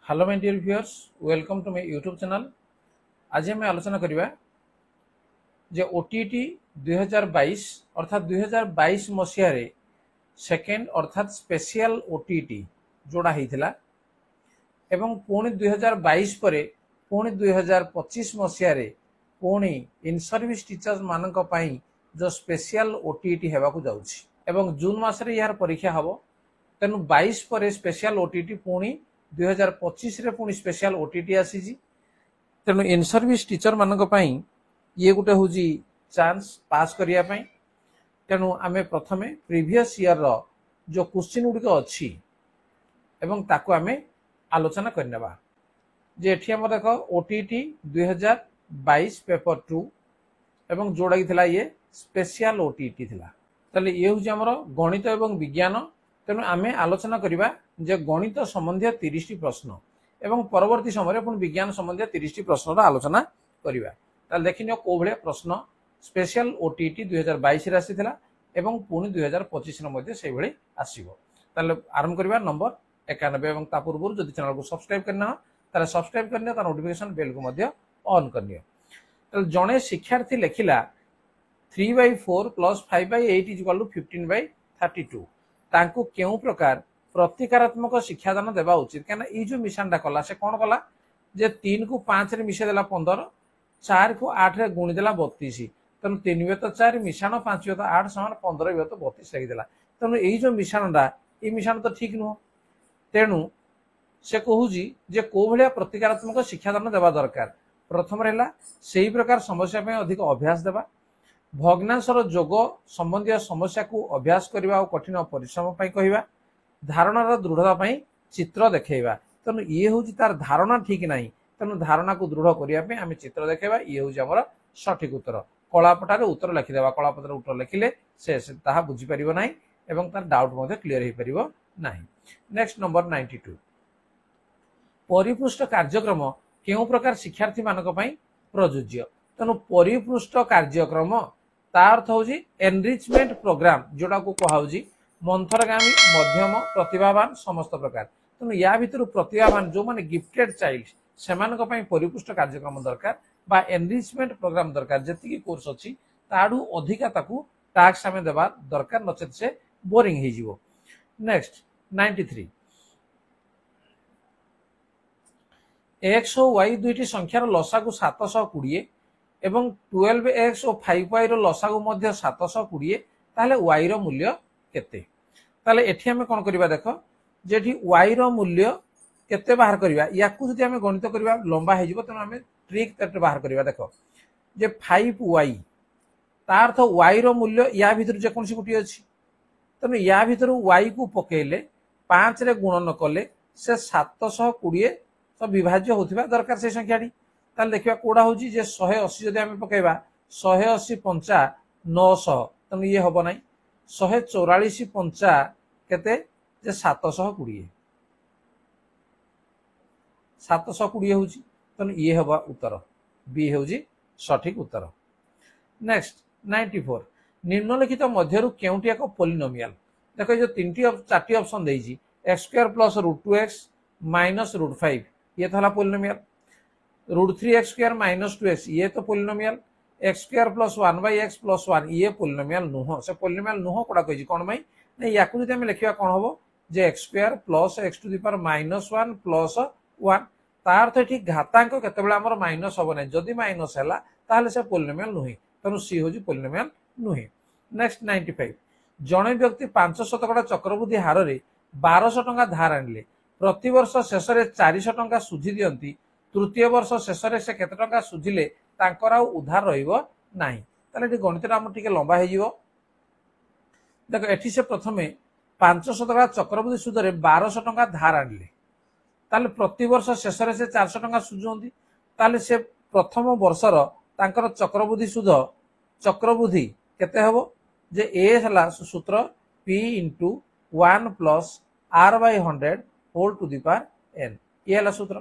Hello my dear viewers, welcome to my YouTube channel. आज आम आलोचना करवा जे ओटीटी 2022 अर्थात 2022 मसीह सेकेंड अर्थात स्पेशल ओटीटी जोड़ा होता एवं पुणी 2022 पर पुणी 2025 मसीह पुणी इन सर्विस टीचर्स मानक पई जो स्पेशल ओटीटी हेबाकू जाउछि एवं जून मासरे यार परीक्षा हबो। तेणु 22 पर स्पेशल ओटीटी पुणी 2025 रे पुणी स्पेशल ओटीटी आसीजी। तेणु इन सर्विस टीचर मानक पई ये गोटे हूँ चांस पास करिया पई। तेणु आमे प्रथमे प्रीवियस ईयर रो जो क्वेश्चन गुड़िक अच्छी एवं ताकू आमे आलोचना करनेबा जे एठी हमर देखो ओटीटी 2022 पेपर 2 एवं जोड़ा थिला ये स्पेशल ओटीटी थिला। ताले ये हूँ हमर गणित एवं विज्ञान। तेणु आमे आलोचना करिबा जे गणित संबंधी 30 टी प्रश्न एवं परवर्ती समय पुणी विज्ञान संबंधी 30 टी प्रश्न आलोचना करिबा। ताले देखिनियो को भले प्रश्न स्पेशल ओटीटी 2022 रे आसीथिला एवं पुणी 2025 रे मध्ये सेहि भली आसीबो। ताले आरंभ करिबा नंबर 91 एवं ता पूर्व जदि चैनल को सब्सक्राइब करना ताले सब्सक्राइब करनियो, ता नोटिफिकेशन बेल को मध्ये ऑन करनियो। ताले जणे शिक्षार्थी लेखिला 3/4 + 5/8 = 15/32 तांको केउ प्रकार प्रतिकारात्मक शिक्षादान देवा उचित। क्या ये जो मिशानटा कला से कौन कला जे 3 को 5 रे मिशे देला 15, 4 को 8 रे गुणी देला 32। तेणु 3 व्यत 4 मिशाण 5 व्यत 8 समान 15 व्यत 32 लिखिदेला। तेणु ये जो मिशाणटा ये मिशाण तो ठीक नुह। तेणु से कहूजी जे को भलिया प्रतिकारात्मक शिक्षादान देवा दरकार। प्रथम रहा से प्रकार समस्या पे अधिक अभ्यास देवा, भग्नांशर जोग संबंधी समस्या को अभ्यास करने और कठिन परिश्रम कहवा, धारणार दृढ़ता पाई चित्र देखा। तेणु ये हूँ तार धारणा ठीक ना, तेणु धारणा को दृढ़ करने आम चित्र देखा। ये हूँ आम सठिक उत्तर। कलापटार उत्तर लिखिदेवा, कलापटार उत्तर लिखिले से बुझीपर ना एवं तार डाउट क्लीयर हो पार ना। नेक्स्ट नंबर 92 परिपृष्ठ कार्यक्रम केउ प्रकार शिक्षार्थी मानक पई प्रयोज्य। तेणु परिपृष्ठ कार्यक्रम तार अर्थ हूँ एनरिचमेंट प्रोग्राम जोड़ा को कहुँ मंथरगामी मध्यम प्रतिभावान समस्त प्रकार। तेणु या भितर प्रतिभावान जो माने गिफ्टेड चाइल्ड से परिपृष्ठ कार्यक्रम दरकार बा एनरिचमेंट प्रोग्राम दरकार। जी कोर्स अच्छी ताड़ू अधिका ताकू टास्क आमे देवा दरकार, नचेत से बोरिंग हो जिवो। नेक्स्ट 93 x और y दुईटी संख्यार लसागु 720 एवं 12x और 5y रो लसागु मध्य 720 ताले y रो मूल्य केते। ताले एठी हमें कोन करिबा देखो जेठी y रो मूल्य केते बाहर करिबा, याकू जदि हमें गणित करिबा लंबा हे जिवो। तेनु हमें ट्रिक तट बाहर करिबा। देखो जे 5y तार अर्थ y रो मूल्य या भितर जे कोनसी गुटी अछि। तेनु या भितर y को पकेले 5 रे गुणन कले से 720 तो विभाज्य होथिबा दरकार से संख्याटी। ताले देखिबा कोडा होजी जे 180 जदि हमें पकेबा 180 पंचा 900, तेनु ये हबो नै। 144 पंचा केते जे 720 होजी, तेनु ये हबा उत्तर बी होजी सठिक उत्तर। नेक्स्ट 94 निम्नलिखित मध्यरु केउटी एक पॉलिनोमियल। देखो जो 4टी ऑप्शन देइजी x² + √2x - √5 ये तो हला पॉलिनोमियल। √3x² - 2x ये तो पॉलिनोमियल। x² + 1/x + 1 ये पॉलिनोमियल नुह। से पॉलिनोमियल नुह कोडा कहिजी कोन भाई नै, याकू जदि हम लिखिबा कोन हबो जे x² + x⁻⁻1 + 1 तार अर्थ ठीक घातांक केतेबेला हमर माइनस हबो नै। जदि माइनस हला ताहले से पॉलिनोमियल नुहि। तेनु सी होजी पॉलिनोमियल नुहि। नेक्स्ट 95 जणे व्यक्ति 500 चक्रवृद्धि हार रे 1200 टंका धार आनले, प्रति वर्ष शेष रे 400 टंका सुझी दियंती, तृतीय वर्ष शेष रे से केते टंका सुझिले तांकर आ उधार रहिबो नाही। ताले एठी गणित राम ठीक लंबा हे जिवो। देखो एठी से प्रथमे 500 टंका चक्रवृद्धि सुध रे 1200 टंका धार आनले, ताले प्रति वर्ष शेष रे से 400 टंका सुझोंती। ताले से प्रथम वर्षर तांकर चक्रवृद्धि सुध चक्रवृद्धि केते हबो जे ए हला सूत्र p * 1 + r/100 whole to the power n ये हला सूत्र।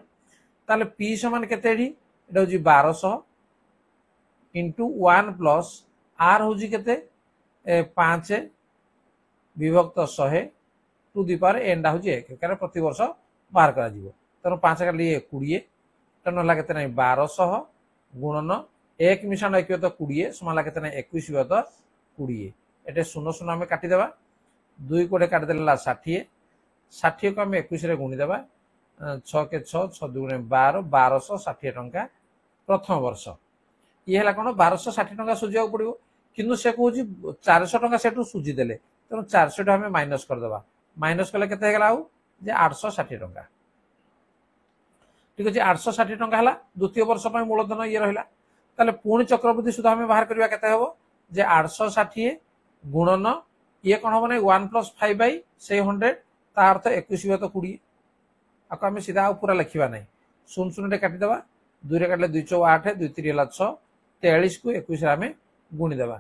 ताले p समान केते एठी एटा होजी 1200 * 1 + r होजी केते 5 विभक्त 100 टू द पावर n डा होजी 1 कारण प्रति वर्ष बाहर करा जिवो। तेणु 5 काटिले 20 तेणु है केते नहीं 1200 गुणन 1 मिश्रण 1 तो 20 समान केते नहीं 21 तो 20 एटे 0 0 आम काटिदेवा 2 कोड़े काटिदेला 60 60 को आम 21 गुणीदेवा 6 के 6 6 2 12 1260 टंका प्रथम वर्ष ये है कौन 1260 टंका सुझा पड़ो किंतु से कौन 400 टंका से सुझीदे तेणु 400 टाइम माइनस करदे माइनस कले के 860 टंका ठीक अच्छे 860 टंका है द्वितीय वर्ष मूलधन ये रहा ताले पुणी चक्रवृद्धि सुधा आम बाहर करवा के 860 गुणन ये कौन हम ना 1 + 5/100 ता अर्थ 21 तो 20 आपको आम सीधा पूरा लिखा ना 0 0 काटिदेवा 2 काटिले 2 4 8 2 3 है 6 43 को 21 आम गुणीदेवा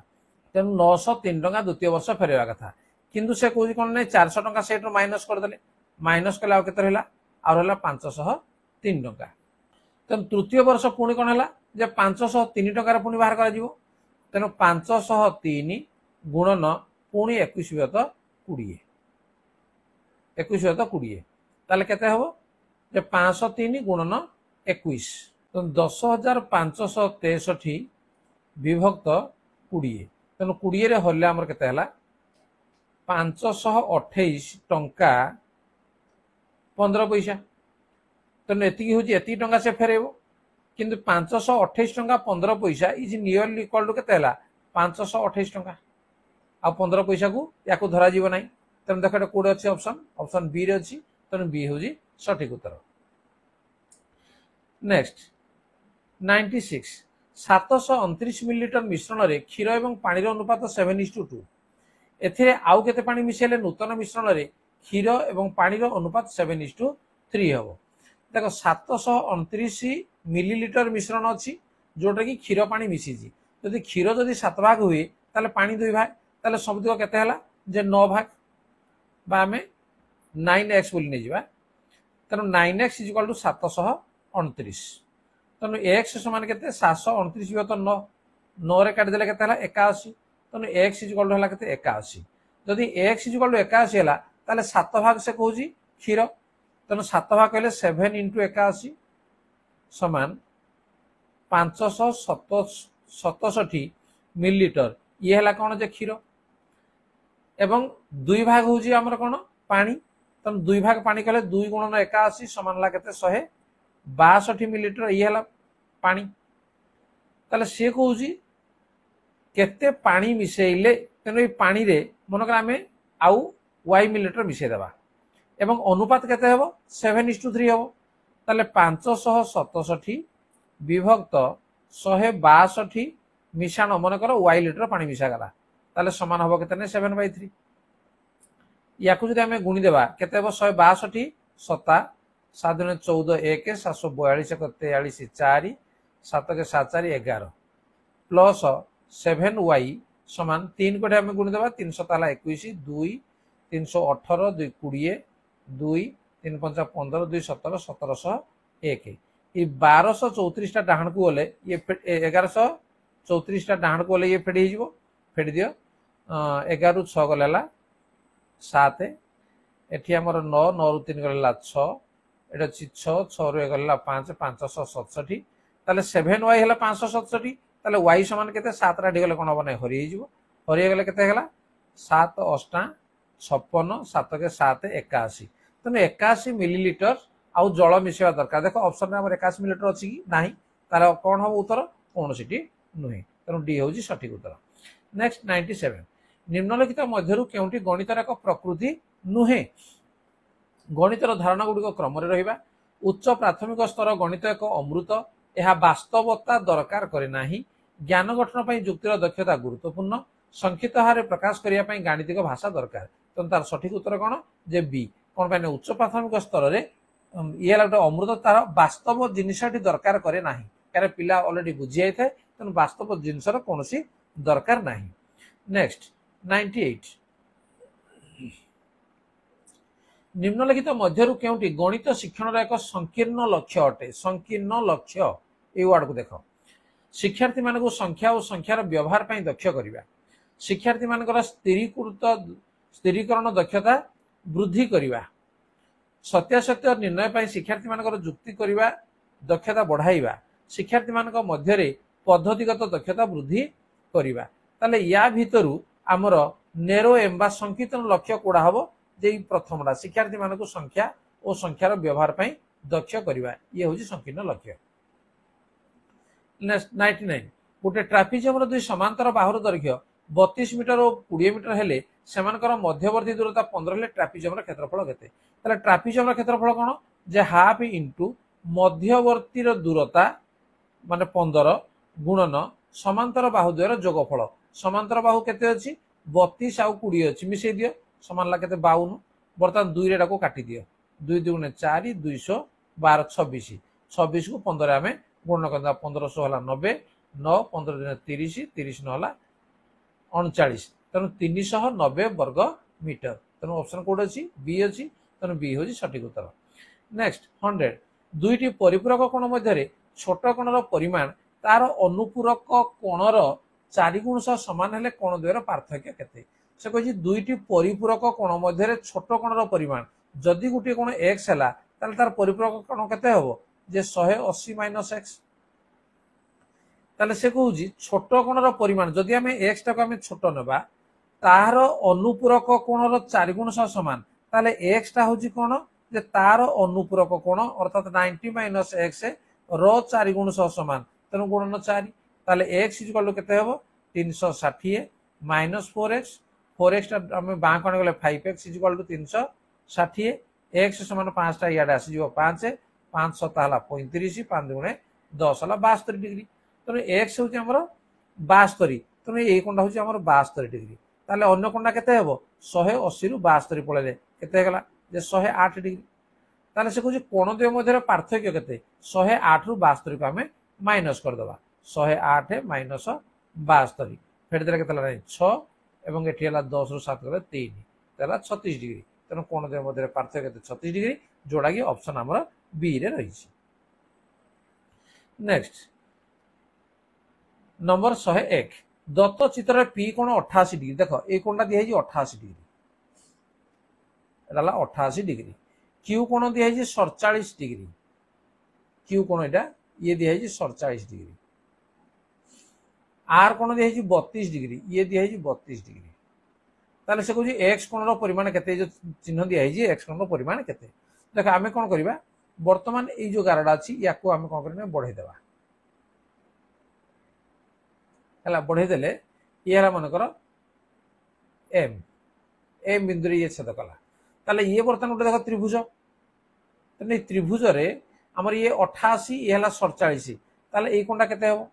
तेणु 903 टंका द्वितीय वर्ष फेरवा कथा किंतु से कौन कौन ना 400 टंका से माइनस करदे माइनस कले आउ के रहा आ रहा 503 टंका तेणु तृतीय वर्ष पुणी कौन है 503 टंकार पुणी बाहर कर तेणु 503 गुणन पुणी 21 तो 20 21 तो 20 ताले केते हबो 503 गुणन 21 तो 10,563 विभक्त 20 तेणु 20 रे हल्ले आमर केते हला 528 टंका 15 पैसा तेणु एति टंका से फेरेब किंतु 528 टंका 15 पैसा इज नियरली इक्वल टू केते हला 528 टंका आ 15 पैसा को या धरा जीव ना तेणु देख कौटे अच्छे ऑप्शन ऑप्शन बी रे अच्छी तेणु बी हूँ सठिक उत्तर नेक्स्ट 96 729 मिलीलीटर मिश्रण रे क्षीर एवं पानी अनुपात 7:2 एथिरे आउ केते पानी मिसेले नूतन मिश्रण रे क्षीर एवं पानी अनुपात 7:3 हबो देखो 729 मिलीलीटर मिश्रण अच्छी जोटा कि क्षीर पानी मिसी जदि क्षीर जदि 7 भाग हुए ताले पानी 2 भाग ताले सबतक केते हला जे 9 भाग बा आमे 9x बोली नहीं जावा तेणु 9x = 729 तेणु x समान केते 729 तो 9 9 रे काट देले केते हला 81 तेणु x = केते 81 जदि x = 81 हला ताले 7 भाग से कहूजी क्षीर तेणु 7 भाग कहले 7 × 81 समान 567 मिलीलीटर ये है कौन जे क्षीर एवं 2 भाग हूँ आमर कौन पानी तेणु 2 भाग पानी कहले 2 × 81 समान ला केते 162 मिलीलीटर ये है पानी ताले सी कहूँ केते पानी मिसेइले तेणु ये पानी रे मनकर आम आउ y मिलीलीटर मिसेदेवा एवं अनुपात केते हेबो 7:3 हेबो ताले 567 विभक्त 162 मिशाण मन कर y लिटर पानी मिसा गला ताले समान हबो केते ने 7/3 याकु जदि आमे गुणी देबा केते हेबो 162 7 7 × 14 1 742 43 4 7 के 7 4 11 प्लस 7y समान 3 कोठे आमे गुणी देबा 300 ताला 21 2 318 2 20 2 3 5 15 2 17 1701 ये 1234 डाहण को गले ये 1134 डाहण को गले ये फेडी हो फेडी दियो 11 ରୁ 6 गलेला 7 एठी हमर 9 9 ରୁ 3 गलेला 6 एटा अछि 6 6 ରୁ 1 गलेला 5 567 ताले 7y हला 567 ताले y समान केते 7 रा गले कोन बने हरि हिजबो हरि गले केते हला 7 8 56 7 के 7 81 तेणु 81 मिलीलीटर आउ जल मिसेवा दरकार देखो ऑप्शन में 81 मिलीलीटर अच्छी कि ना तार कौन हम उत्तर कौन सी नुहे तेणु डी हूँ सठिक उत्तर नेक्स्ट 97 निम्नलिखित मध्यरु केउंटी गणितर एक प्रकृति नुहे गणितर धारणा गुड़िक क्रम रहिबा उच्च प्राथमिक स्तर गणित एक अमृत यह वास्तवता दरकार करे नाही ज्ञान गठन पई युक्तिर दक्षता गुरुत्वपूर्ण संक्षिप्त हारे प्रकाश करिया पई गाणितिक भाषा दरकार तेणु तार सठिक उत्तर कौन जे बी कौन पाई उच्च प्राथमिक स्तर रे ये गोटे अमृत तार वास्तव जिनसटी दरकार करे नाही कारण पिला ऑलरेडी बुझी जाए तेणु वास्तव जिनसर कौन दरकार नाही नेक्स्ट 98 निम्नलिखित मध्यरु केउंटी गणित शिक्षण एक संकीर्ण लक्ष्य अटे संकीर्ण लक्ष्य ये वार्ड को देख शिक्षार्थी मानक संख्या और संख्यार व्यवहार पर दक्ष करवा शिक्षार्थी मानकर स्थिरीकरण दक्षता वृद्धि करवा सत्यासत्य निर्णय पर शिक्षार्थी मान जुक्ति करने दक्षता बढ़ाइबा शिक्षार्थी मान मध्य पद्धतिगत दक्षता वृद्धि करवा ताले या भितरु आमर नेरो एम बा संकीर्तन लक्ष्य कोड़ा हम जे प्रथमटा शिक्षार्थी मान संख्या और संख्यार व्यवहार पर दक्ष करवा ये हूँ संकीर्ण लक्ष्य। 99 गोटे ट्राफिजमर दुई समांतर बाहुर दैर्घ्य 32 मीटर और 20 मीटर हेले सेमानकर मध्यवर्ती दूरता 15 हेले ट्राफिजमर क्षेत्रफल केते ताले ट्राफिजमर क्षेत्रफल कोन जे हाफ इंटू मध्यवर्ती दूरता माने 15 गुणन समांतर बाहु द्वयर जोगफल समांतर बाहु केते अछि 32 आउ 20 अछि मिसै दियो समान ला केते 52 बर्तमान 2 रे को काटी दियो 2 दुगुणे 4 212 26 26 को 15 आमे गुणन करदा 1500 हला 90 9 15 दिन 30 30 न हला 39 तेणु 390 वर्ग मीटर तेणु ऑप्शन कोड अछि बी अछि तेणु बी होछि सठिक उत्तर। नेक्स्ट 100 दुईटी परिपूरक कोण मध्य छोट कोणर परिमाण तार अनुपूरक कोणर 4 गुण सह समान हेले कोण द्वयर पार्थक्य केते से कहि दुईटी परिपूरक कोण मध्य छोट कोणर परिमाण जदि गुटी कोण x हैला ताले तार परिपूरक कोण केते हबो जे 180 माइनस x ताले से कहूजी छोट कोणर परिमाण जदि आमे x टाको आमे छोट नेबा तार अनुपूरक कोणर 4 गुण सह समान ताले x टा होजी कोण जे तार अनुपूरक कोण अर्थात 90 माइनस x रो 4 गुण सह समान तेणु गुणन 4 ताले x इक्वल टू केते हबो 360 माइनस 4x 4x टा आमे बां कोण गले 5x इक्वल टू 360 x समान 5 टा याडे आसी जिवो 5 5 7 हला 35 5 दुणे 10 हला 72 डिग्री तेणु x होची हमर 72 तेणु ए कोणटा होची हमर 72 डिग्री ताले अन्य कोणटा केते हेबो 180 रु 72 पळेले केते गला जे 108 डिग्री ताले से कहूची कोण द्वय मध्य पार्थक्य केते 108 रु 72 को आमे माइनस कर दबा 108 माइनस 72 फेर देले केते ला 6 एवं एठी हला 10 रु 7 गले 3 तेला 36 डिग्री तेणु कोण द्वय मध्य पार्थक्य केते 36 डिग्री जोड़ा कि ऑप्शन हमर बी रे रही छी। नेक्स्ट नंबर 101 दत्त चित्र पी कोण 88 डिग्री देख ए कोणटा दिया है 88 डिग्री एला 88 डिग्री क्यू कोण दिया है 47 डिग्री क्यू कोण एटा ये दिया है 47 डिग्री आर कोण दिया है 32 डिग्री ये दिया है 32 डिग्री ताले से कहूजी एक्स कोणर परिमाण केते जो चिन्ह दिया है एक्स कोणर परिमाण केते देख आमे कोन करबा वर्तमान ए जो गारडा अछि याको आमे कोन करने बढ़ाई देबा हला बढ़ाई देले ये हला मन कर एम एम बिंदु रे ये छेद कला ताले ये वर्तमान उठे देख त्रिभुज तने त्रिभुज रे हमर ये 88 ये हला 47 ताले ए कोनटा केते हो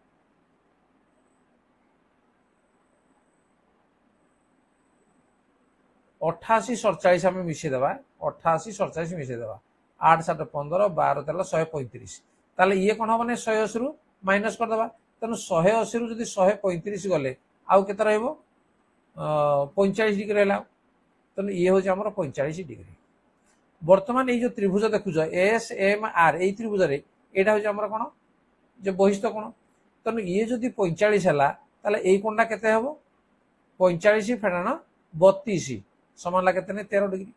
88 47 आम मिसे देवा 88 47 मिसे देवा 8 7 15 12 13 135 ताले ये कोन हम 180 रु माइनस कर देवा तेनु 180 रु जदी 135 गले आउ केते रहबो 45 डिग्री रहला तेनु ये हो जे हमर 45 डिग्री वर्तमान ये जो त्रिभुज देखु जो एस एम आर ए त्रिभुज रे एटा हो जे हमर कोन जे बहिष्ठ कोन तेनु ये जदी 45 हला ताले ए कोनटा केते हबो 45 फेडाना 32 समान ला केते 13 डिग्री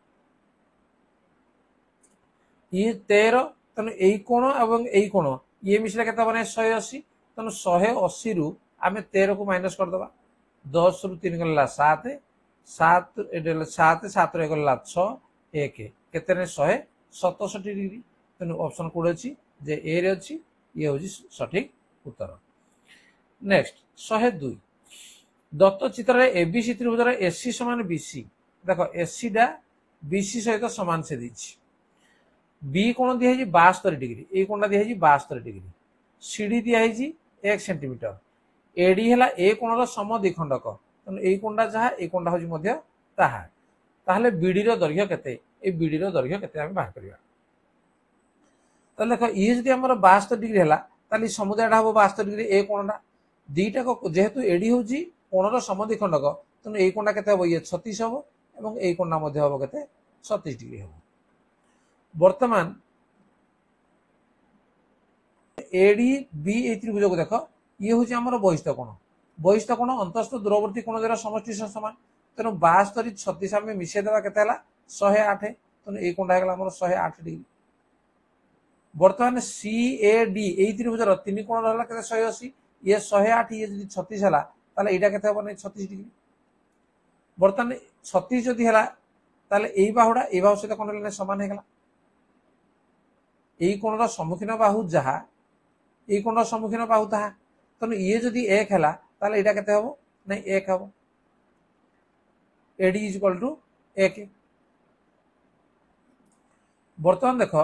ये 13 तेनु एई कोण एवं एई कोण ये मिसला केते बने 180 तेनु 180 रु आमे 13 को माइनस कर दबा 10 रु 3 गला 7 7 एडल 7 7 रे गला 6 1 केते ने 167 डिग्री तेनु ऑप्शन कोड अछि जे ए रे अछि ये होजी सठिक उत्तर। नेक्स्ट 102 दत्त चित्र रे एबीसी त्रिभुज रे एसी समान बीसी देखो एसी डा बीसी सहित समान से दीछि बी कोण दिया है 72 डिग्री ए कोणटा दिया है 72 डिग्री सीडी दिया है 1 सेंटीमीटर एडी हला ए कोणर समद्विखंडक तन ए कोणटा जहा ए कोणटा होजी मध्य ताहा ताहले बीडी रो दैर्घ्य केते ए बीडी रो दैर्घ्य केते हम बाहर करिया त देखो ई जदि हमर 72 डिग्री हला ताली समुदायटा हबो 72 डिग्री ए कोणटा दीटा को जेहेतु एडी होजी कोणर समद्विखंडक तन ए कोणटा केते हबो ये 36 हबो एवं ए कोणटा मध्य हबो केते 36 डिग्री हबो वर्तमान एडी बी ए त्रिभुज को देखो ये होची हमर बहिष्ठ कोण अंतस्थ दूरवर्ती कोण जरा समष्टि समान तेनो 72 36 आमे मिसे देबा केते हला 108 तेणु ये कोणटा होगा आम 108 डिग्री। बर्तमान सी ए डी यही त्रिभुजर तीन कोण रहा के 180 ये 108 ये जो 36 है ताले एटा केते हबो नै 36 डिग्री। बर्तमान 36 जदि है ताले एई बाहुडा एई बाहु सहित कोण ले समान हे गला एई कोणर सम्मुखीन बाहु जहा एई कोणर सम्मुखीन बाहु ताहा तेणु ये जदि 1 है ताले एटा केते हबो नै 1 हबो एडी इज इक्वल टू 1। बर्तमान देख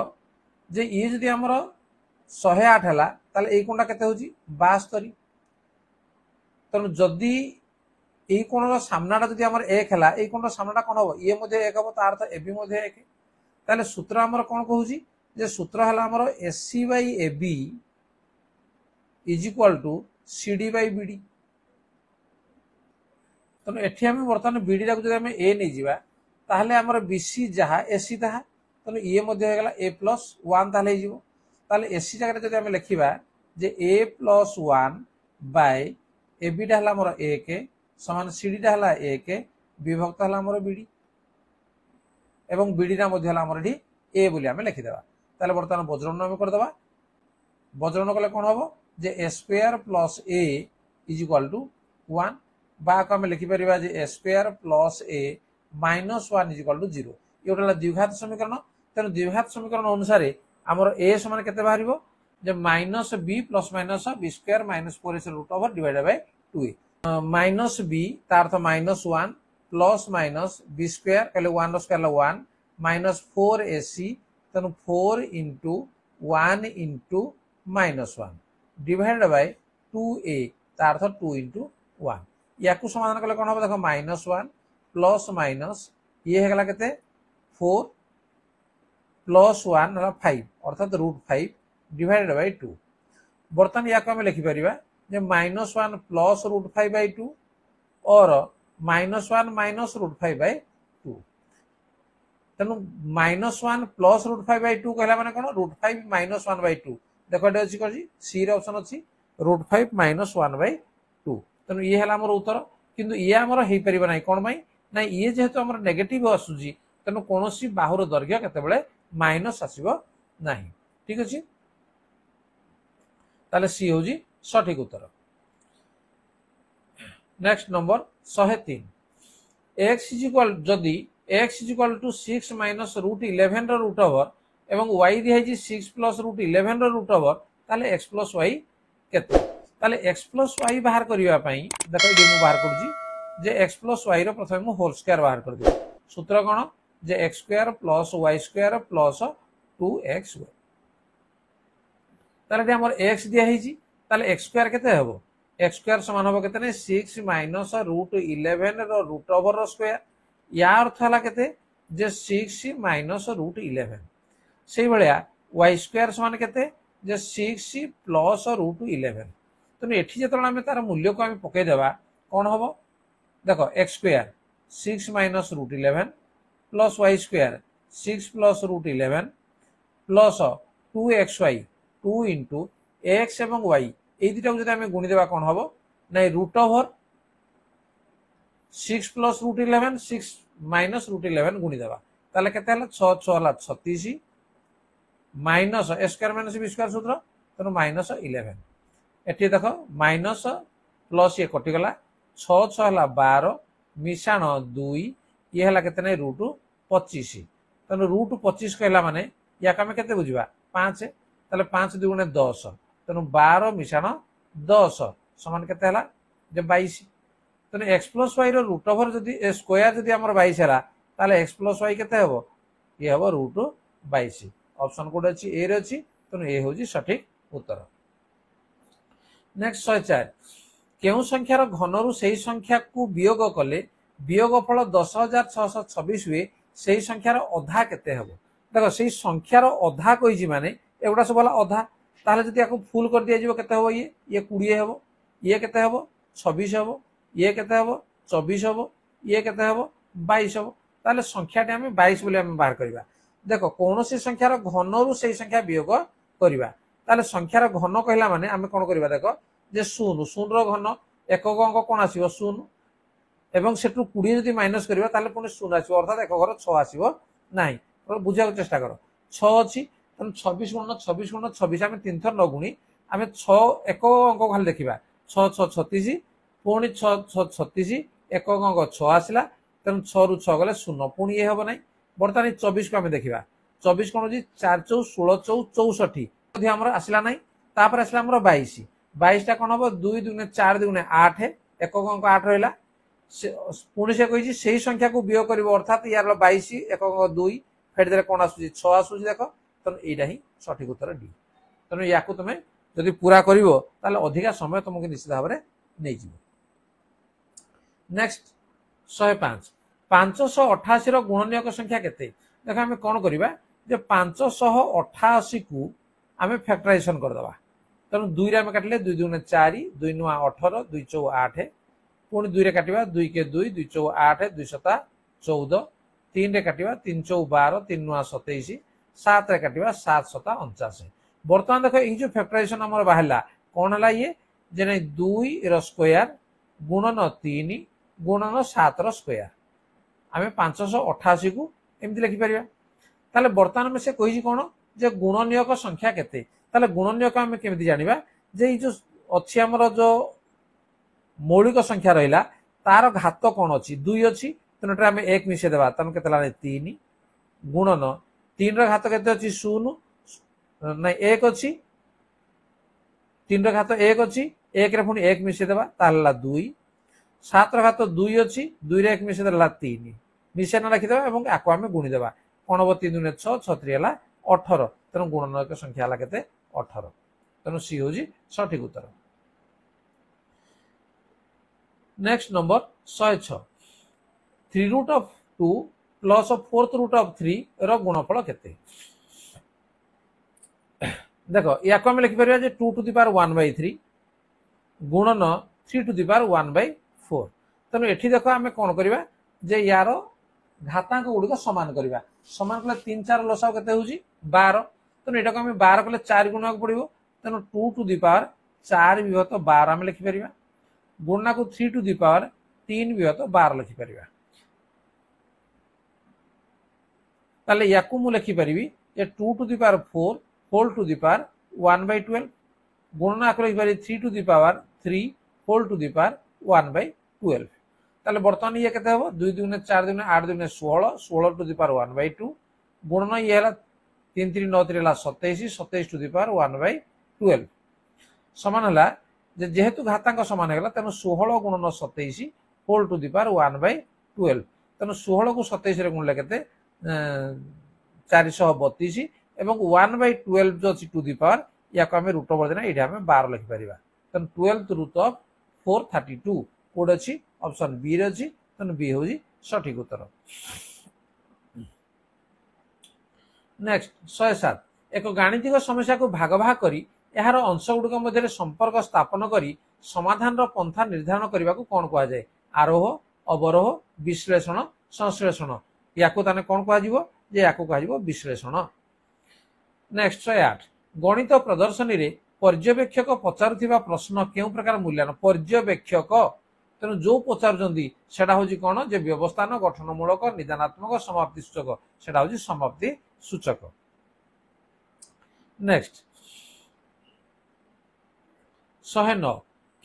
जे ये जदि हमर 108 है ताले एई कोणटा केते होची 72 तेणु जदि এই কোণর সামনাটা যদি আমার 1 হেলা এই কোণর সামনাটা কোন হবো এ মধ্যে 1 হবো তার অর্থ এবি মধ্যে 1 তাহলে সূত্র আমার কোন কহুছি যে সূত্র হেলা আমার AC by AB is equal to CD by BD. তেণু এটি আমি বর্তমান বিডি টাকে যদি আমি এ নেই যাবা তাহলে আমার বিসি যাহা এসি তাহা তেণু ইয়ে মধ্যে হয়ে গেল এ প্লস 1 তাহলে হয়ে যাব। তাহলে এসি জায়গাটা যদি আমি লিখিবা যে এ প্লস 1 বাই এবিটা হলা আমার 1 समान सीडीटा हला 1 विभक्त हला हमर बीडी एवं बीडीटा मध्ये हला हमर एठी ए बोली हमें लिखि देबा। ताले वर्तमान वज्रगुण हम कर देबा। वज्रगुण कले कोन हबो जे a square plus a is equal to 1 बा को हम लिखि परिबा जे a square plus a minus 1 is equal to 0 ये होटला द्विघात समीकरण। तेनु द्विघात समीकरण अनुसार हमर a समान केते बाहरिबो जे minus b plus minus b square minus 4 से root over divided by 2a minus B तार अर्थ minus 1 plus minus B square कहले 1 रो स्क्वायर 1 माइनस 4 एसी तेनु 4 into 1 into minus 1 divided by 2a तार अर्थ 2 इंटू 1 याकू समाधान कले कोन हो देखो माइनस 1 प्लस माइनस ये हेगला केते 4 प्लस 1 हला 5 अर्थात √5 डिवाइडेड बाय 2। बर्तमान याकू हम लिखि परिबा जे माइनस 1 प्लस √5 बाई 2 और माइनस 1 माइनस √5 बाई 2 तेणु माइनस 1 प्लस √5 बाई 2 कहला माने कोन √5 माइनस 1 बाई 2 देखो एटा अछि कोजी सी रे ऑप्शन अछि √5 माइनस 1 बाई 2 तेणु ये हला हमर उत्तर किंतु ये हमर हेई परिबा नै कोन माई ना ये जेहेतु हमर नेगेटिव आसुजी तेणु कोनोसी बाहुर दैर्घ्य केते बेले माइनस आसीबो नाही। ठीक अछि ताले सी होजी सठिक उत्तर। Next number 103 x is equal जदि x is equal to 6 minus √11 रो रूट ओवर एवं y दिया है 6 प्लस √11 रो रूट ओवर ताले x प्लस y केते ताले x प्लस y बाहर करिवा पई देखो जे मु बाहर करजी जे x प्लस y रो प्रथम मु होल स्क्वायर बाहर कर दे सूत्र कोन जे x square plus y square plus 2xy ताले हमर x दिया है ताले x स्क्वायर केते हबो x स्क्वायर समान हबो केते ने 6 माइनस √11 रो रूट ओवर रो स्क्वायर या अर्थ हला केते जे 6 माइनस √11 सेही भलिया y स्क्वायर समान केते जे 6 प्लस √11 तने एठी जेतला हम तार मूल्य को हम पके देबा कोन हबो देखो x square 6 minus √11 plus y square 6 plus √11 plus 2xy 2 into x एवं y এই দুটো যদি আমি গুণি দেবা কোন হবো না রুট ওভার 6 প্লস √11 6 মাইনাস √11 গুণি দেবা তাহলে কেতে হলো 6 6 হলো 36 माइनस ए स्क्वायर माइनस बी स्क्वायर सूत्र तेणु माइनस 11 एटी देखो माइनस प्लस ये कटिगला 6 6 है 12 मिशाण 2 ये है के रूट 25 तेणु रूट 25 कहला माने या आम के बुझा 5 ताले 5 2 10 तेणु 12 मिशाण 10 समान के 22 तेणु x plus y root over जदि स्क्वायर जदि आम 22 है ताले एक्स प्लस वाई के ये हम रूट 22 ऑप्शन कोड अच्छी ए रे तेणु ए हूँ सठिक उत्तर। नेक्स्ट 104 केउ संख्यार घनरु से संख्या को वियोग कले वियोगफल 10,626 हुए से संख्यार अधा केते हबो देखो से संख्यार अधा कहि माने एगुडा सब वाला अधा ताले जदि याको फुल कर दिया जिवो केते हबो ये 20 हबो ये केते हबो 26 हबो ये केते हबो 24 हबो ये केते हबो 22 हबो ताले संख्याटी हम 22 बोली हम बाहर करबा देखो कौन सी संख्यार घनरु से संख्या वियोग करबा ताले संख्यार घन कहला माने आमे कोन करबा देखो जे शून्य शून्य रो घन एकक अंक कोन आसीबो शून्य एवं सेटु 20 जदि माइनस करबा ताले पुनी शून्य आसीबो अर्थात एक घर 6 आसीबो नाही बुझा चेष्टा कर 6 अच्छी तेणु 26 गुणन 26 गुणन 26 आम 3 थर न गुणी आम 6 एक अंक खाली देखा 6 6 36 पुणी 6 6 36 एक अंक 6 आसला तेणु 6 रु 6 गले 0 पुणी ये हम ना बर्तमान 24 को आम देखा 24 कौन हो 4 चौ 16 चौ 64 आम आसला ना तापर आसला 22 22 टा कौन हम 2 दुगुणे 4 दुगुणे 8 एक अंक 8 रहा पुणी से कही से संख्या को वियोग कर अर्थात यार 22 एक अंक 2 फेटदे कौन आसूँ 6 आसूँ देख तेणु यहाँ ही सठिक उत्तर डी तेणु या तुम्हें जदि पूरा कर अधिका समय तुमको निश्चित भाव में नहीं जीव नेक्स्ट 105 588 गुणनीयक संख्या केते देख आम कौन करवा 588 को आम फैक्टराइजेशन करदे तेणु 2 आम काटिले 2 दुगुणे 4 2 नुआ 18 2 चौ 8 पुणी 2 रे काटिबा 2 के 2 2 चौ 8 2 सता 14 3 रे काटिबा 3 चौ 12 3 नुआ 27 7 रे काटिबा 7 सता 49 बर्तमान देख ये जो फैक्टराइजेशन आम बाहर कौन है ये जे नहीं 2 रो स्क्वायर गुणन 3 गुणन 7 रो स्क्वायर आम 588 को एमती लिखिपर ताले बर्तमान में से कही कौन जे गुणनीयक संख्या केते ताले गुणनीयक आम केमती जानिबा जे जो अच्छी आमर जो मौलिक संख्या रहा तार घात कौन अच्छी 2 अच्छी तेनाली आम 1 मिसे देवा तेना के 3 गुणन 3 घात के अच्छी 0 ना 1 अच्छी 3 घात 1 अच्छी 1 रे पुणी 1 मिसे देवा 2 7 घात 2 अच्छी 2 रे 1 मिसे देला 3 मिसे ना रखीदे और आपको आम गुणीदे कौन हम 3 दुने 6 6 3 है 18 तेणु गुणनीयक संख्या है के 18 तेणु सी हूँ सठिक उत्तर next number 106 3 root of 2 plus 4th root of 3 रो गुणफल केते देखो या को हम लिखिपर 2 टू द पावर 1/3 गुणन 3 टू द पावर 1/4 तेणु एठी देखो आम कौन करवा जे यार घातांक गुड़िक सामान करवा सामान कले 3 4 लसाव केते होउची 12 तेणु एटा को आम 12 कले 4 गुणा पड़ो तेणु 2 टू द पावर 4 विभक्त 12 आम लिखिपर गुणना को 3 टू द पावर 3 विभक्त 12 लिखिपर ताले याकू मु लिखिपारि 2 to the power 4 whole to the power 1/12 गुणना को लिखिपारि 3 to the power 3 whole to the power 1/12 ताले बर्तमान ये केते हबो 2 दुगुणे 4 दुगुणे 8 दुगुणे 16 16 टू द पावर 1/2 गुणन ये हला 3 3 9 3 हला 27 27 टू द पावर 1/12 समान हला जेहेतु घातांक समान है तेणु 16 गुणन 27 होल टू द पावर 1/12 तेणु 16 को 27 रे गुणले केते 432 एवं 1/12 जो अच्छी टू द पावर या को आम रूट ओवर देना ये आम 12 लिखिपर तेणु 12th रूट ऑफ 432 कोड अच्छी ऑप्शन बी रे अच्छी तेणु बी हूँ सठिक उत्तर नेक्स्ट 107 एक गाणितिक समस्या को भाग भाग करी यार अंश गुड़िक मध्य संपर्क स्थापन करी समाधान पंथा निर्धारण करने को कौन कह जाए आरोह अवरोह विश्लेषण संश्लेषण या ताने कौन कह विश्लेषण नेक्स्ट 108 गणित प्रदर्शनी रे पर्यवेक्षक पचारुथिबा प्रश्न केउ प्रकार मूल्यांकन पर्यवेक्षक तेणु जो पचारुचंदी सेटा होची कौन जे व्यवस्थान गठनमूलक निदानात्मक समाप्ति सूचक सेटा होची समाप्ति सूचक नेक्स्ट 109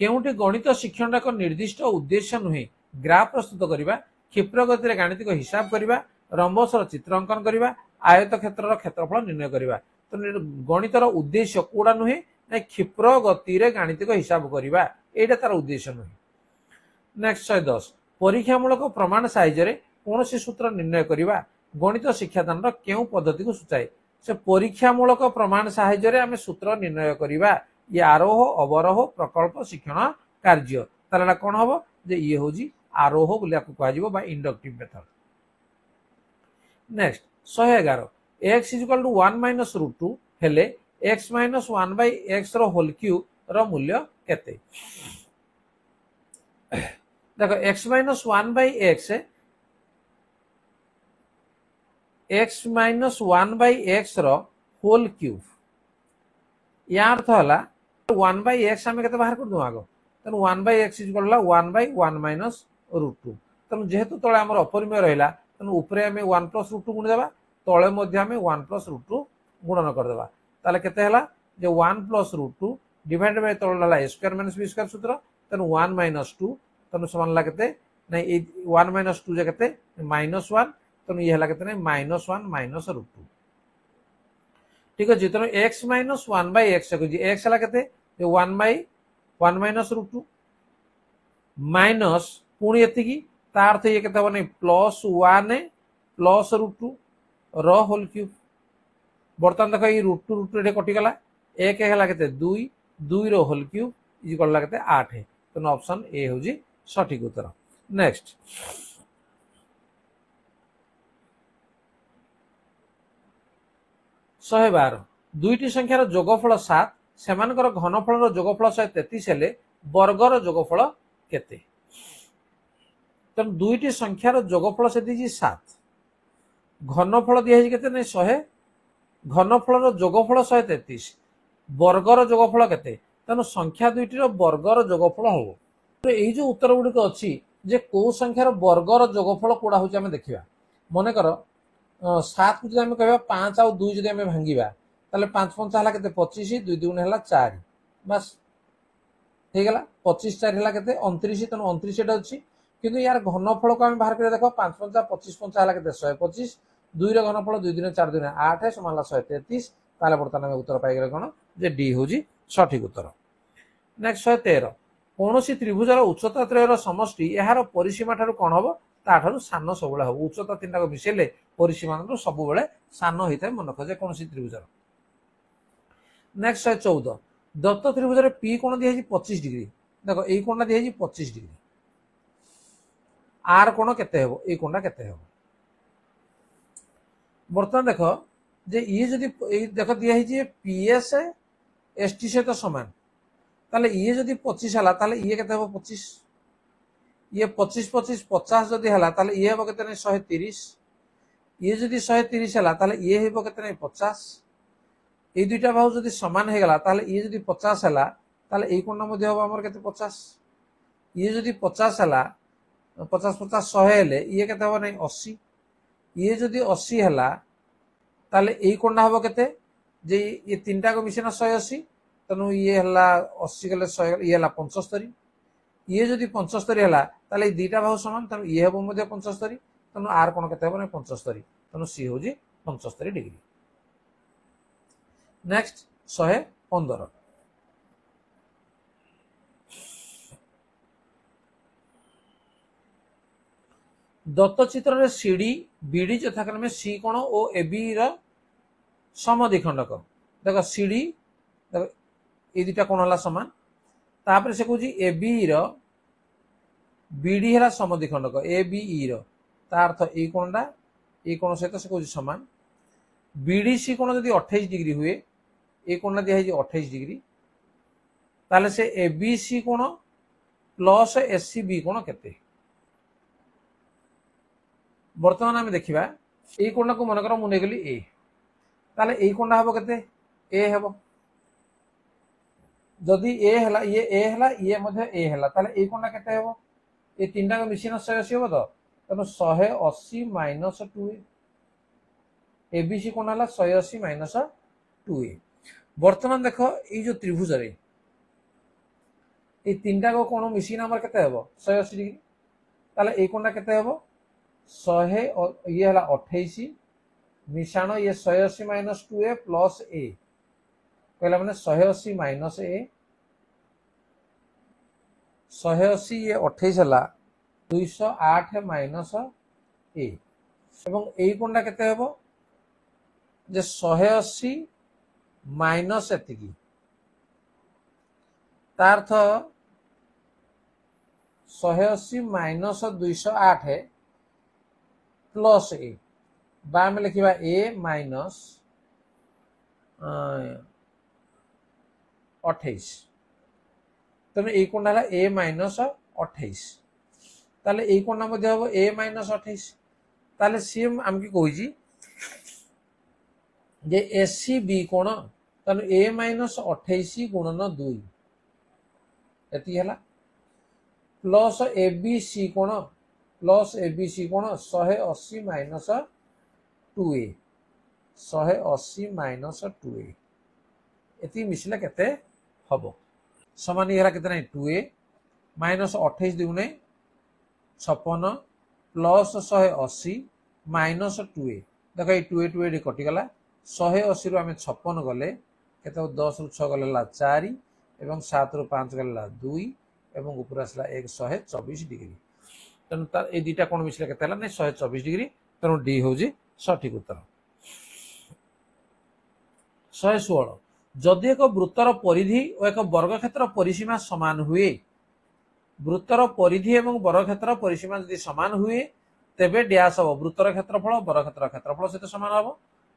केउटी गणित शिक्षण एक निर्दिष्ट उद्देश्य नुहे ग्राफ प्रस्तुत करवा क्षिप्र गति गाणितिक हिसाब करवा रंबसर चित्र अंकन करवा आयत क्षेत्र क्षेत्रफल निर्णय करवा तो गणितर उद्देश्य कोड़ा नुहे ना क्षिप्र गति गाणितिक हिसाब करवा एटा तार उद्देश्य नुहे नेक्स्ट 110 परीक्षामूलक प्रमाण साहाय्य कौन सूत्र निर्णय करवा गणित शिक्षादान केउ पद्धति को सूचाए से परीक्षामूलक प्रमाण साहाय्य आम सूत्र निर्णय करवा ये आरोह अवरोह प्रकल्प शिक्षण कार्य ताला कौन हम जे ये हूँ आरोह कह inductive method next 111 x equal to 1 minus root 2 हेले x माइनस 1/x रो होल क्यूब रो मूल्य केते देखो x minus 1/x x minus 1/x रो होल क्यूब यार अर्थ है 1/x आम के बाहर कर दूँ आग तेणु 1/x इक्वल 1/1 माइनस रूट 2 तेणु जेहेतु तले आम अपरिमेय रहा तेणु ऊपर आम 1 प्लस रूट 2 गुणिदेवा तले मध्य आम 1 + √2 गुणन करदेबा ताले केते हला जे 1 + √2 डिवाइडेड बाय तले हला a square minus b square सूत्र तेनु 1 - 2 तेनु समान हला केते नै 1 - 2 जे केते -1 तेनु ये हला केते नै -1 - √2 ठीक अछि तेनु x - 1/x को जी x हला केते जे 1/1 - √2 माइनस पुणी एतिकी तार थे ये केते हो नै +1 + √2 र होल क्यूब बर्तमान देखो ये √2 रे कटि गला 1 हला केते 2 2 रो होल क्यूब इज करला केते 8 तेनु ऑप्शन ए हो जी सठिक उत्तर। नेक्स्ट 112 दुईटी संख्यार जोगफल 7 सेमानकर घनफल जोगफल 133 हेले वर्गर जोगफल केते तेणु दुईटी संख्यार जोगफल से दी 7 घनफल दिखाई केते नै 100 घनफल जोगफल 133 वर्गर जोगफल केते तेणु संख्या दुईटी वर्गर जोगफल हम तो यही जो उत्तर गुड़िक अच्छी जे कौ संख्यार वर्गर जोगफल कोड़ा हूँ आम देखा मन कर 7 को जब कह 5 आउ 2 जब भांगा ताले 5 5 है 25 2 2 है 4 बस हो गला 25 4 है 29 तेणु 29 अच्छी किंतु यार घनफल को आम बाहर कर देख 5 5 25 5 है 125 2 घनफल 2 2 4 2 8 समान 133 ताले बर्तमान उत्तर पाइगले कौन जे डी हूँ सठिक उत्तर। नेक्स्ट 113 कौन त्रिभुजर उच्चता त्रयर समष्टि यार परिसीमा ठारू कौन हम ताठू सान सब हम उच्चता 3 टाक मिसेले परिसीमा सब सान होता है मन रख जे कौन त्रिभुजर। नेक्स्ट 114 दत्त त्रिभुजर पी कोण दिखाई 25 डिग्री देखो ये कोणटा दिखाई 25 डिग्री आर कोण केते हेबो ये कोणटा केते हेबो बर्तमान देख जे ये जदि देख दिखाई पीएस एसटी सहित समान ताले ये जदि 25 हला ताले ये केते हेबो 25 ये 25 25 50 जदि हला ताले ये हेबो केते नै 130 ये जदि 130 हला ताले ये हेबो केते नै 50 ये दुईटा बाहु जदि समान हो गला ताले ये जदि 50 हला ताले ये कोणटा मध्ये हेबो हमर केते 50 ये जदि 50 हला 50 50 100 हेले ये केते हेबो नै 80 ये जदि 80 हला ताले ये कोणटा हेबो केते जे ये तीनटा को मिसेना 180 तनु ये हला 80 गले 100 ये हला 75 ये जदि 75 हला ताले दुईटा बाहु समान तनु ये हेबो मध्ये 75 तनु आर कोण केते हेबो नै 75 तनु सी हो जी 75 डिग्री। नेक्स्ट 115 दत्त चित्र रे सीडी बीडी यथाक्रमे सी कोण और एबी र समद्विखंडक देख सीडी देख ये दुटा कोण हला समान तापर से कहूँ एबी र बीडी है समद्विखंडक एबीई रो तार अर्थ ये कोणटा ये कोण सहित से कहूँ समान बीडीसी कोण जदि 28 डिग्री हुए ये कोण दिखाई 28 डिग्री ताले से एबीसी कोण प्लस एससीबी कोण केते बर्तमान आम देखा ये कोणटा को मनकर मुझे गली ए ताले ये कोणटा हम केते ए हेबो जदि ए हला ये मध्ये ए हला ताले ये कोणटा केते हेबो ये तीनटा को मिसिना 180 हेबो तो तनो 180 माइनस 2 एबीसी कोण हला 180 माइनस 2 बर्तमान देख ये जो त्रिभुज रे ये तीनटा को कोण मिसिना हमर केते हेबो 180 डिग्री ताले ये कोणटा केते हेबो 100 ये हला 28 मिशाण ये 180 माइनस 2a प्लस ए कहला माने 180 माइनस ए 180 ये 28 हला 208 माइनस ए एवं ए कोणटा केते हेबो जे 180 माइनस एतिकी तार अर्थ 180 माइनस 208 प्लस ए बाम लिखा ए माइनस 28 तेणु ये कोण है ए माइनस 28 ताले ये कोण हम ए माइनस 28 ताले सी आमके कही जे एससी बी कोण तेणु ए माइनस 28 गुणन 2 एति हला प्लस एबीसी कोण 180 माइनस 2a 180 माइनस 2a एति मिसिला केते हबो समान ये केते नहीं 2a माइनस 28 दुने 56 प्लस 180 माइनस 2a देख ये 2a 2a कटि गला 180 रु आमे 56 गले केते 10 रु 6 गले 4 एवं 7 रु 5 गले 2 एवं ऊपर आसला 124 डिग्री तेणु तार ए दुटा कोण मिसिला केते हला नै 124 डिग्री तेणु डी होजी सठिक उत्तर 116 जदि एक वृत्तर परिधि और एक वर्गक्षेत्र परिसीमा समान हुए वृत्तर परिधि एवं वर्गक्षेत्र परिसीमा यदि समान हुए तेबे डैश हम वृत्तर क्षेत्रफल वर्गक्षेत्र क्षेत्रफल सहित समान हम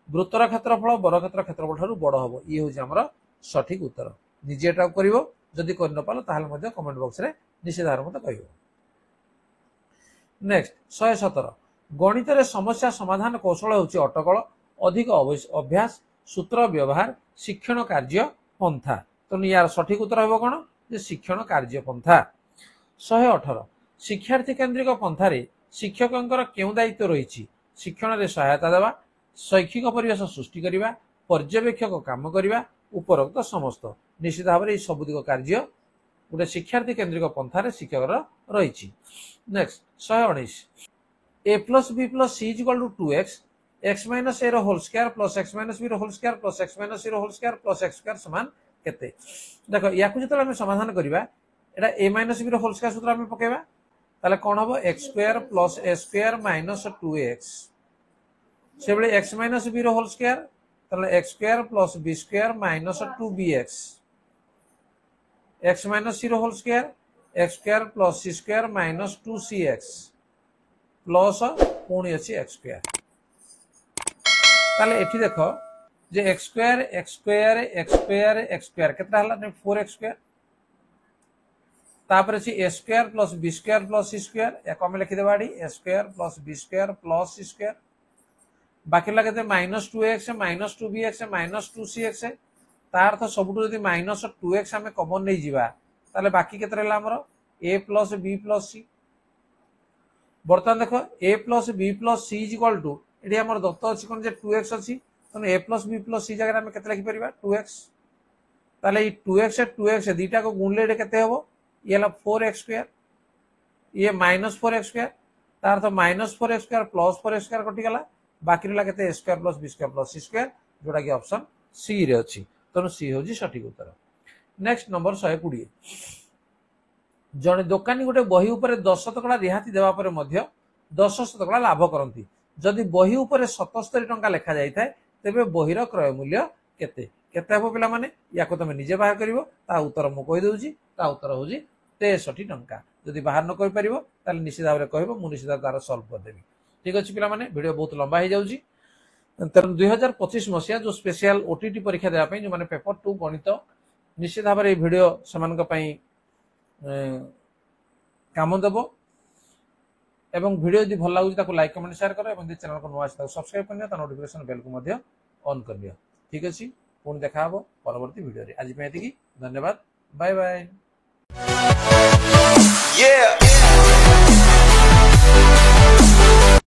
वृत्तर क्षेत्रफल वर्गक्षेत्र क्षेत्रफल ठारू बड़ हम ये हूँ आमर सठिक उत्तर निजे एटा करिवो जदि कर न पालो ताहाले मध्ये कमेंट बॉक्स रे निश्चित मते कहिवो नेक्स्ट 117 गणित रे समस्या समाधान कौशल होची अटकल अधिक अभ्यास सूत्र व्यवहार शिक्षण कार्य पंथा तो यार सठिक उत्तर होबो कोन जे शिक्षण कार्य पंथा 118 शिक्षार्थी केंद्रिक पंथा रे शिक्षकंकर केउ दायित्व रहिछि शिक्षण रे सहायता देवा शैक्षिक परिवेश सृष्टि करिवा पर्यवेक्षक काम करिवा उपरोक्त समस्त निश्चित भाव में सबुदिक कार्य गोटे शिक्षार्थी केंद्रिक पंथार शिक्षक रही next 119 a plus b plus c is equal to 2x x minus a whole square plus x minus b whole square plus x minus c whole square plus x square समान केते देखो या को जतले हम समाधान करिवा एटा a minus b whole square सूत्र हम पकेबा ताले कोन हबो x square plus a square minus 2x सेबले x minus b whole square ताले x square plus b square minus 2bx x minus c whole square x square plus c square minus 2cx plus पुणी अच्छी x square ताले एठी देखो जे x square x square x square x square केतना हला ने 4x स्क्वायर तापर अछि a square plus b square plus c square या कम लिखि देबाडी a square plus b square plus c square बाकी लगे minus 2x minus 2bx minus 2cx तार अर्थ सबुठु यदि माइनस 2x आमे कॉमन नै जिबा ताले बाकी केते रहला हमर a plus b plus c बर्तमान देखो a plus b plus c is equal to एडी हमर दत्त अछि कोन जे 2x अछि तने a plus b plus c जगह में केते लिखि परिबा 2x ताले ई 2x 2x दीटा को गुणले रे केते हबो ये हला 4x स्क्वायर ये माइनस 4x स्क्वायर तार अर्थ minus 4x square plus 4x square कटि गला बाकी रहला केते a square plus b square plus c square जोडा कि ऑप्शन सी रे अछि तनो सी होजी सठिक उत्तर नेक्स्ट नंबर 120 जने दुकानी गोटे बही ऊपर 10% रिहाती देवा पर मध्य 10% लाभ करंती जदि बही ऊपर 77 टंका लिखा जाय थाए तेबे बहीर क्रय मूल्य केते केते हबो पिला माने याको तमे निजे बाहर करिवो ता उत्तर मु कहि दउची ता उत्तर होजी 63 टंका जदि बाहर न कहि परिवो ताले निश्चित भाव रे कहबो मु निश्चित तार सॉल्व कर देबी ठीक अछि पिला माने वीडियो बहुत लंबा हो जाउची 2025 मसिया जो स्पेशल ओटीटी परीक्षा देवा पई जो माने पेपर 2 गणित निश्चित भाव रे वीडियो समान पई काम देव एवं वीडियो यदि भल लगुच ताको लाइक कमेंट शेयर करो एवं चैनल को नुआ सब्सक्राइब करनियो ता नोटिफिकेशन बेल को मध्य ऑन करनियो ठीक अछि पुन देखा हबो परवर्ती वीडियो रे आज पे एतिकी धन्यवाद बाय बाय